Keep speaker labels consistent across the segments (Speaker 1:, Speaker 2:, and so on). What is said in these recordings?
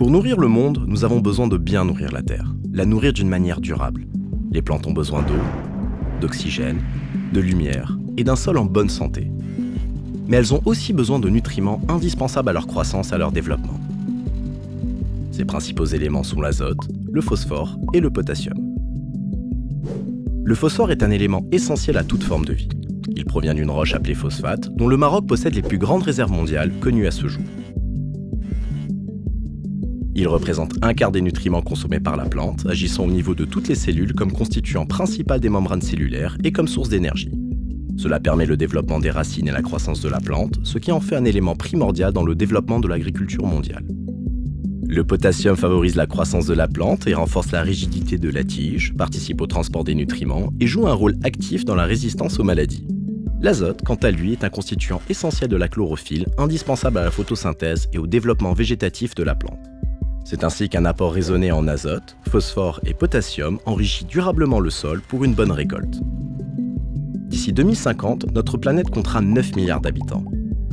Speaker 1: Pour nourrir le monde, nous avons besoin de bien nourrir la Terre, la nourrir d'une manière durable. Les plantes ont besoin d'eau, d'oxygène, de lumière et d'un sol en bonne santé. Mais elles ont aussi besoin de nutriments indispensables à leur croissance et à leur développement. Ces principaux éléments sont l'azote, le phosphore et le potassium. Le phosphore est un élément essentiel à toute forme de vie. Il provient d'une roche appelée phosphate, dont le Maroc possède les plus grandes réserves mondiales connues à ce jour. Il représente un quart des nutriments consommés par la plante, agissant au niveau de toutes les cellules comme constituant principal des membranes cellulaires et comme source d'énergie. Cela permet le développement des racines et la croissance de la plante, ce qui en fait un élément primordial dans le développement de l'agriculture mondiale. Le potassium favorise la croissance de la plante et renforce la rigidité de la tige, participe au transport des nutriments et joue un rôle actif dans la résistance aux maladies. L'azote, quant à lui, est un constituant essentiel de la chlorophylle, indispensable à la photosynthèse et au développement végétatif de la plante. C'est ainsi qu'un apport raisonné en azote, phosphore et potassium enrichit durablement le sol pour une bonne récolte. D'ici 2050, notre planète comptera 9 milliards d'habitants.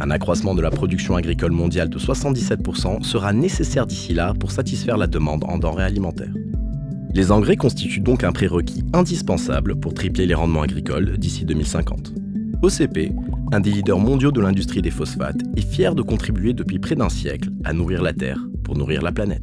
Speaker 1: Un accroissement de la production agricole mondiale de 77% sera nécessaire d'ici là pour satisfaire la demande en denrées alimentaires. Les engrais constituent donc un prérequis indispensable pour tripler les rendements agricoles d'ici 2050. OCP, un des leaders mondiaux de l'industrie des phosphates, est fier de contribuer depuis près d'un siècle à nourrir la Terre pour nourrir la planète.